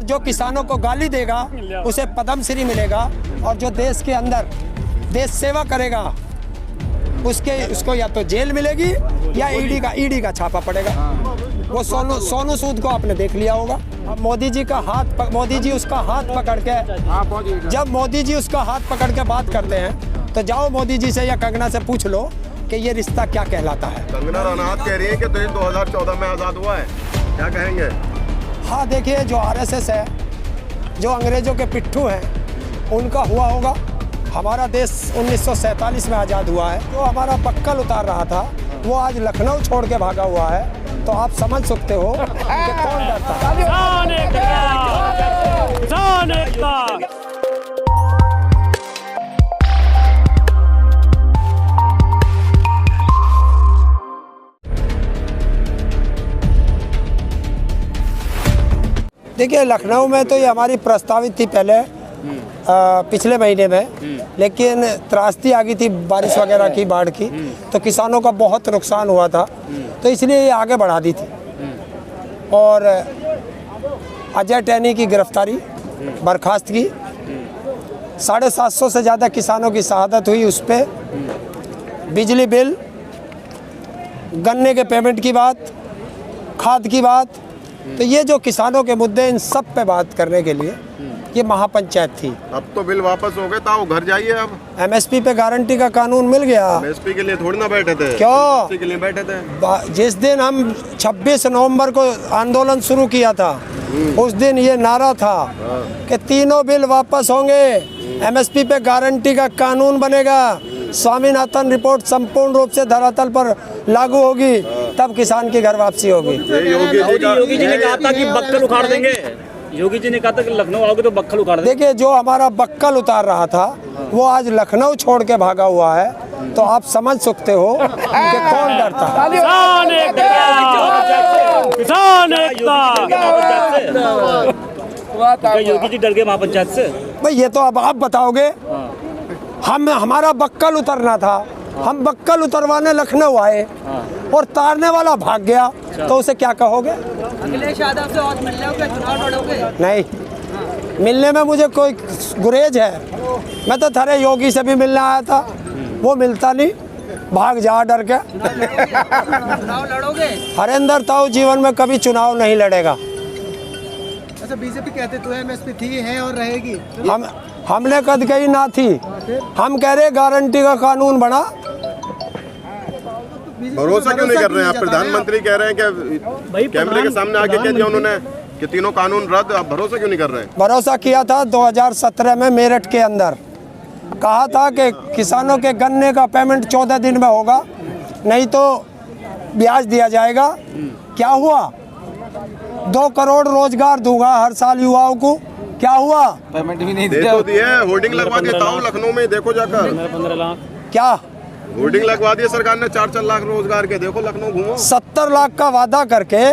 जो किसानों को गाली देगा उसे पद्मश्री मिलेगा, और जो देश के अंदर देश सेवा करेगा उसको या तो जेल मिलेगी या ईडी का छापा पड़ेगा। वो सोनू सूद को आपने देख लिया होगा। अब मोदी जी उसका हाथ पकड़ के, जब मोदी जी उसका हाथ पकड़ के बात करते हैं तो जाओ मोदी जी से या कंगना से पूछ लो कि ये रिश्ता क्या कहलाता है। कंगना रनौत कह रही है कि देश 2014 में आज़ाद हुआ है, क्या कहेंगे? हाँ देखिए, जो आरएसएस है, जो अंग्रेजों के पिट्ठू हैं, उनका हुआ होगा। हमारा देश 1947 में आज़ाद हुआ है। जो हमारा बक्कल उतार रहा था वो आज लखनऊ छोड़ के भागा हुआ है, तो आप समझ सकते हो कि कौन डरता है। देखिए, लखनऊ में तो ये हमारी प्रस्तावित थी पहले पिछले महीने में, लेकिन त्रासदी आ गई थी बारिश वगैरह की, बाढ़ की, तो किसानों का बहुत नुकसान हुआ था, तो इसलिए ये आगे बढ़ा दी थी। और अजय टैनी की गिरफ्तारी बर्खास्त की, 750 से ज़्यादा किसानों की शहादत हुई उस पर, बिजली बिल, गन्ने के पेमेंट की बात, खाद की बात, तो ये जो किसानों के मुद्दे, इन सब पे बात करने के लिए ये महापंचायत थी। अब तो बिल वापस हो गए, ताऊ घर जाइए। अब एमएसपी पे गारंटी का कानून मिल गया। एमएसपी के लिए थोड़ी ना बैठे थे, क्यों? एमएसपी के लिए बैठे थे। जिस दिन हम 26 नवंबर को आंदोलन शुरू किया था, उस दिन ये नारा था कि तीनों बिल वापस होंगे, एमएसपी पे गारंटी का कानून बनेगा, स्वामीनाथन रिपोर्ट संपूर्ण रूप से धरातल पर लागू होगी, तब किसान की घर वापसी होगी। योगी जी ने कहा था कि बक्कल उखाड़ देंगे। योगी जी ने कहा था कि लखनऊ आओगे तो बक्कल उखाड़ देंगे। देखिए, जो हमारा बक्कल उतार रहा था वो आज लखनऊ छोड़ के भागा हुआ है, तो आप समझ सकते हो कि कौन डरता है। योगी जी डर गए महापंचायत से? भाई ये तो अब आप बताओगे। हमारा बक्कल उतरना था, हम बक्कल उतरवाने लखनऊ आए और तारने वाला भाग गया, तो उसे क्या कहोगे? अखिलेश यादव से और मिलने के चुनाव लड़ोगे? नहीं, मिलने में मुझे कोई गुरेज है? मैं तो थारे योगी से भी मिलने आया था, वो मिलता नहीं, भाग जा डर के। चुनाव लड़ोगे? हरेंद्र ताऊ जीवन में कभी चुनाव नहीं लड़ेगा। अच्छा, बीजेपी कहते तो एमएसपी थी, है और रहेगी। हमने कद कही ना थी, हम कह रहे गारंटी का कानून बना। भरोसा क्यों नहीं कर रहे हैं आप? प्रधानमंत्री कह रहे हैं कि कैमरे के सामने आके कह दिया उन्होंने कि तीनों कानून रद्द, आप भरोसा क्यों नहीं कर रहे हैं? भरोसा किया था 2017 में मेरठ के अंदर, कहा था कि किसानों के गन्ने का पेमेंट 14 दिन में होगा, नहीं तो ब्याज दिया जाएगा। क्या हुआ? 2 करोड़ रोजगार दूंगा हर साल युवाओं को, क्या हुआ? पेमेंट भी नहीं दिया। होर्डिंग लगवा देता हूँ लखनऊ में, देखो जाकर। 15 लाख क्या होर्डिंग लगवा दिया सरकार ने, 4-4 लाख रोजगार के, देखो लखनऊ घूमो। 70 लाख का वादा करके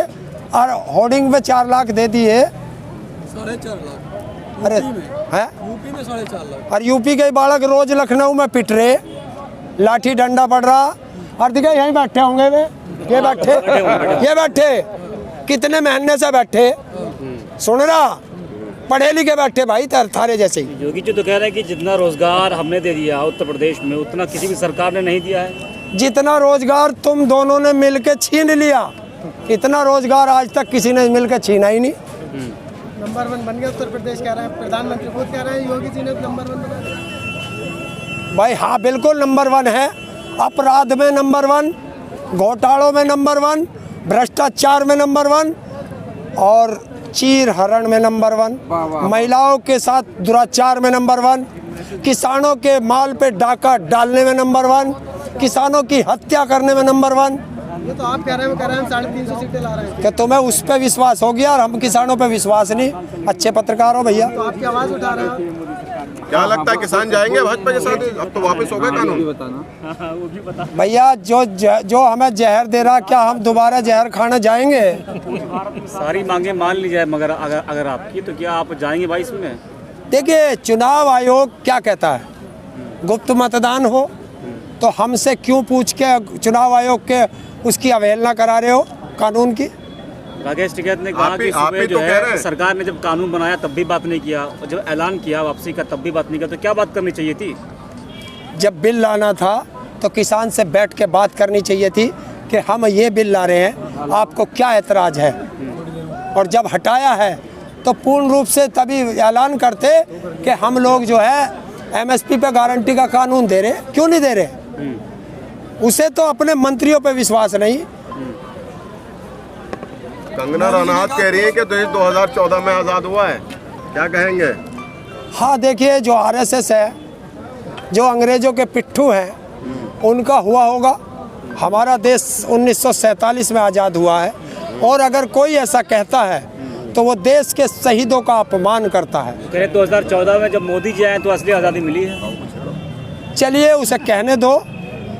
और होर्डिंग में 4 लाख दे दिए। 4.5 लाख। अरे है यूपी में 4.5 लाख। और यूपी के बालक रोज लखनऊ में पिट रहे, लाठी डंडा पड़ रहा, और दिखे यहीं बैठे होंगे वे, ये बैठे कितने महीने से बैठे, सुन रहा, पढ़े लिखे बैठे भाई थारे जैसे ही। योगी जी तो कह रहे हैं कि जितना रोजगार हमने दे दिया उत्तर प्रदेश में, उतना किसी भी सरकार ने नहीं दिया है। जितना रोजगार तुम दोनों ने मिलके छीन लिया, इतना रोजगार आज तक किसी ने मिलकर छीना ही नहीं। नंबर 1 बन गया उत्तर प्रदेश, कह रहे हैं प्रधानमंत्री खुद कह रहे हैं, योगी जी ने नंबर 1 बना दिया। भाई हाँ, बिल्कुल नंबर 1 है। अपराध में नंबर 1, घोटालों में नंबर 1, भ्रष्टाचार में नंबर 1, और चीर हरण में नंबर 1, महिलाओं के साथ दुराचार में नंबर 1, किसानों के माल पे डाका डालने में नंबर 1, किसानों की हत्या करने में नंबर 1। ये तो आप कह रहे हैं, 350 सीटें ला रहे हैं। क्या तुम्हें उस पे विश्वास हो गया और हम किसानों पे विश्वास नहीं? अच्छे पत्रकार हो भैया। तो आपकी आवाज़ उठा रहे हैं। क्या लगता है किसान जाएंगे भाजपा के साथ? अब तो वापस हो गए कानून। वो भी बता। भैया, जो हमें जहर दे रहा, क्या हम दोबारा जहर खाने जाएंगे? सारी मांगे मान ली जाए, मगर अगर आपकी, तो क्या आप जाएंगे 22 में? देखिए, चुनाव आयोग क्या कहता है, गुप्त मतदान हो, तो हमसे क्यों पूछ के चुनाव आयोग के उसकी अवहेलना करा रहे हो कानून की? राकेश टिकैत ने कहा आप कि ही सुबह जो तो कह रहे है हैं। सरकार ने जब कानून बनाया तब भी बात नहीं किया, और जब ऐलान किया वापसी का तब भी बात नहीं किया, तो क्या बात करनी चाहिए थी? जब बिल लाना था तो किसान से बैठ के बात करनी चाहिए थी कि हम ये बिल ला रहे हैं, आपको क्या एतराज़ है। और जब हटाया है तो पूर्ण रूप से तभी ऐलान करते कि हम लोग जो है एमएसपी पे गारंटी का कानून दे रहे, क्यों नहीं दे रहे। उसे तो अपने मंत्रियों पे विश्वास नहीं। कंगना रनौत कह रही है कि देश 2014 में आज़ाद हुआ है, क्या कहेंगे? हाँ देखिए, जो आरएसएस है, जो अंग्रेज़ों के पिट्ठू हैं, उनका हुआ होगा। हमारा देश 1947 में आज़ाद हुआ है, और अगर कोई ऐसा कहता है तो वो देश के शहीदों का अपमान करता है। कहे 2014 में जब मोदी जी आए तो असली आज़ादी मिली है। चलिए उसे कहने दो,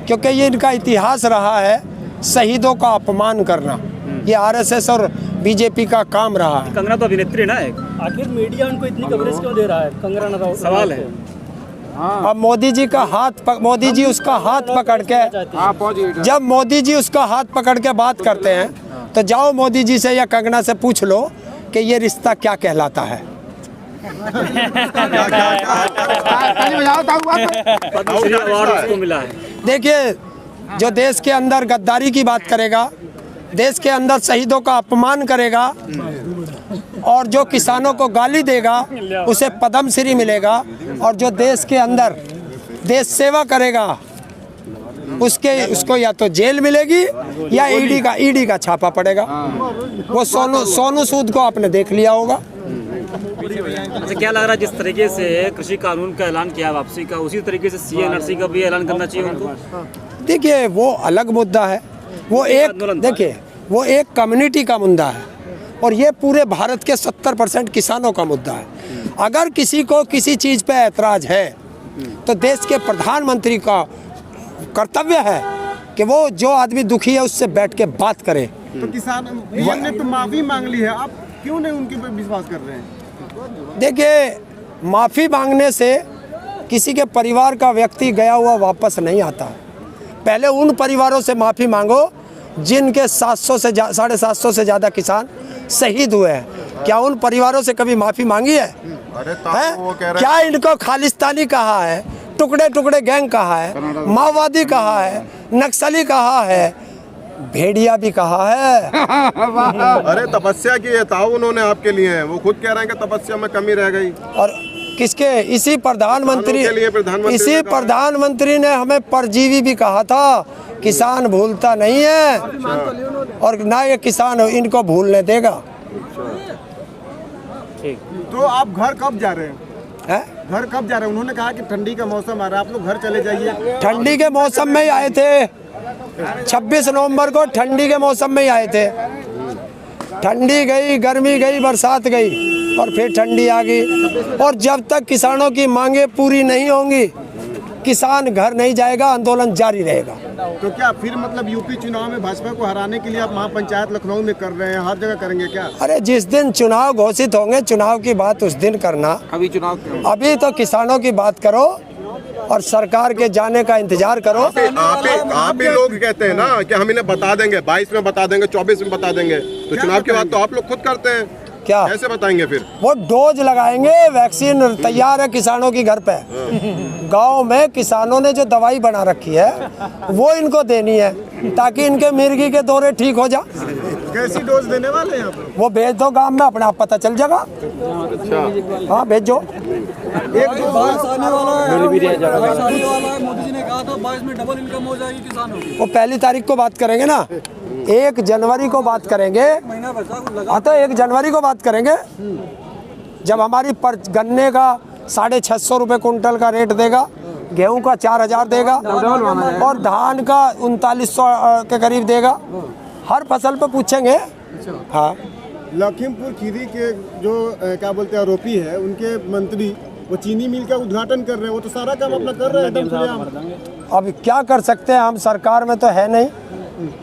क्योंकि ये इनका इतिहास रहा है शहीदों का अपमान करना। ये आरएसएस और बीजेपी का काम रहा है। कंगना तो अभिनेत्री ना एक, आखिर मीडिया उनको इतनी कवरेज क्यों दे रहा है? कंगना रनौत सवाल है। अब मोदी जी का मोदी जी उसका हाथ पकड़ के, जब मोदी जी उसका हाथ पकड़ के बात करते हैं तो जाओ मोदी जी से या कंगना से पूछ लो कि ये रिश्ता क्या कहलाता है। पद्मश्री अवार्ड उसको मिला है। देखिए, जो देश के अंदर गद्दारी की बात करेगा, देश के अंदर शहीदों का अपमान करेगा, और जो किसानों को गाली देगा उसे पद्मश्री मिलेगा, और जो देश के अंदर देश सेवा करेगा उसको या तो जेल मिलेगी या ईडी का छापा पड़ेगा। वो सोनू सूद को आपने देख लिया होगा। अच्छा, क्या लग रहा है जिस तरीके से कृषि कानून का ऐलान किया वापसी का, उसी तरीके से CA/NRC का भी ऐलान करना चाहिए उनको? देखिए, वो अलग मुद्दा है। वो एक कम्युनिटी का मुद्दा है, और ये पूरे भारत के 70% किसानों का मुद्दा है। अगर किसी को किसी चीज़ पे ऐतराज़ है तो देश के प्रधानमंत्री का कर्तव्य है कि वो जो आदमी दुखी है उससे बैठ के बात करे। तो किसान ने तो माफी मांग ली है, आप क्यों नहीं उनके पे विश्वास कर रहे हैं? देखिए, माफ़ी मांगने से किसी के परिवार का व्यक्ति गया हुआ वापस नहीं आता। पहले उन परिवारों से माफ़ी मांगो जिनके 750 से ज़्यादा किसान शहीद हुए हैं। क्या उन परिवारों से कभी माफ़ी मांगी है? अरे तब वो कह रहे क्या इनको खालिस्तानी कहा है, टुकड़े टुकड़े गैंग कहा है, माओवादी कहा है, नक्सली कहा है, भेड़िया भी कहा है। अरे तपस्या की है ताऊ उन्होंने आपके लिए, वो खुद कह रहे हैं कि तपस्या में कमी रह गई। और किसके? इसी प्रधानमंत्री प्रधानमंत्री ने प्रधानमंत्री ने हमें परजीवी भी कहा था। किसान भूलता नहीं है, और ना ये किसान इनको भूलने देगा। तो आप घर कब जा रहे हैं? है? घर कब जा रहे हैं? उन्होंने कहा कि ठंडी का मौसम आ रहा है, आप लोग घर चले जाइए। ठंडी के मौसम में ही आए थे, 26 नवंबर को ठंडी के मौसम में ही आए थे। ठंडी गई, गर्मी गई, बरसात गई, और फिर ठंडी आ गई। और जब तक किसानों की मांगे पूरी नहीं होंगी, किसान घर नहीं जाएगा, आंदोलन जारी रहेगा। तो क्या फिर मतलब यूपी चुनाव में भाजपा को हराने के लिए आप महापंचायत लखनऊ में कर रहे हैं, हर जगह करेंगे क्या? अरे जिस दिन चुनाव घोषित होंगे, चुनाव की बात उस दिन करना। अभी तो किसानों की बात करो और सरकार के जाने का इंतजार करो। आप ही लोग कहते हैं ना कि हम इन्हें बता देंगे, 22 में बता देंगे, 24 में बता देंगे, तो चुनाव की बात तो आप लोग खुद करते हैं। क्या कैसे बताएंगे फिर? वो डोज लगाएंगे, वैक्सीन तैयार है किसानों की घर पे। गांव में किसानों ने जो दवाई बना रखी है वो इनको देनी है, ताकि इनके मिर्गी के दौरे ठीक हो जा। कैसी डोज देने वाले हैं आप लोग? वो भेज दो गांव में, अपने आप पता चल जाएगा। हाँ भेजो। एक दो आने वाला है, मोदी जी ने कहा था 22 में डबल इनकम हो जाएगी किसानों की। वो 1 जनवरी को बात करेंगे ना, 1 जनवरी को बात करेंगे। हाँ तो 1 जनवरी को बात करेंगे, जब हमारी गन्ने का 650 रुपये कुंटल का रेट देगा, गेहूं का 4000 देगा, और धान का 3900 के करीब देगा। हर फसल पे पूछेंगे। हाँ, लखीमपुर खीरी के जो क्या बोलते हैं आरोपी है, उनके मंत्री वो चीनी मिल का उद्घाटन कर रहे हैं, वो तो सारा काम अपना कर रहे हैं एकदम खुलेआम। अब क्या कर सकते हैं, हम सरकार में तो है नहीं।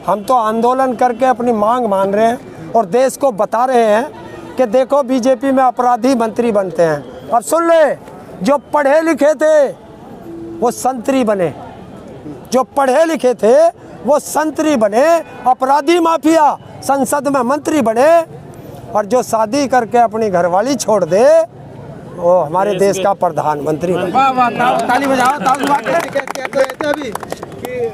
हम तो आंदोलन करके अपनी मांग मान रहे हैं, और देश को बता रहे हैं कि देखो बीजेपी में अपराधी मंत्री बनते हैं। और सुन ले, जो पढ़े लिखे थे वो संतरी बने। जो पढ़े लिखे थे वो संतरी बने, अपराधी माफिया संसद में मंत्री बने, और जो शादी करके अपनी घरवाली छोड़ दे वो हमारे देश का प्रधानमंत्री बने। ताली बजाओ, ताली बजाओ। अभी कि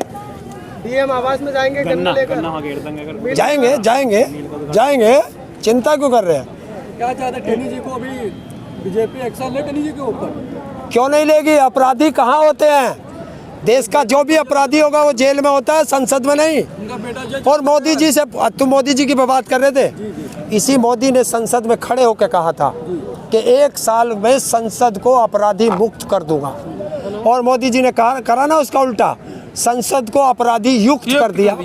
डीएम आवास में जाएंगे गन्ना लेकर। जाएंगे जाएंगे जाएंगे, चिंता क्यों कर रहे हैं? क्या चाहते हैं टेनी जी को अभी बीजेपी एक्शन ले टेनी जी के ऊपर? क्यों नहीं लेगी? अपराधी कहाँ होते हैं? देश का जो भी अपराधी होगा वो जेल में होता है, संसद में नहीं। उनका बेटा जज और मोदी जी से, तुम मोदी जी की बात कर रहे थे, इसी मोदी ने संसद में खड़े होकर कहा था कि 1 साल में संसद को अपराधी मुक्त कर दूंगा, और मोदी जी ने करा ना उसका उल्टा, संसद को अपराधी युक्त कर दिया,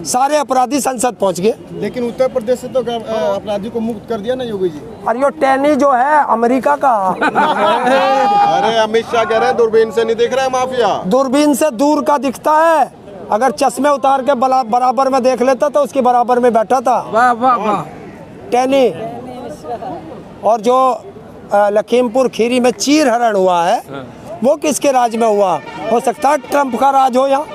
सारे अपराधी संसद पहुंच गए। लेकिन उत्तर प्रदेश से तो अपराधी को मुक्त कर दिया ना योगी जी। और ये टेनी जो है अमेरिका का अरे अमित शाह कह रहे हैं दूरबीन से नहीं दिख रहा है माफिया। दूरबीन से दूर का दिखता है, अगर चश्मे उतार के बराबर में देख लेता तो उसके बराबर में बैठा था। वाह वाह वाह। टेनी। और जो लखीमपुर खीरी में चीर हरण हुआ है वो किसके राज में हुआ? हो सकता है ट्रंप का राज हो यहाँ।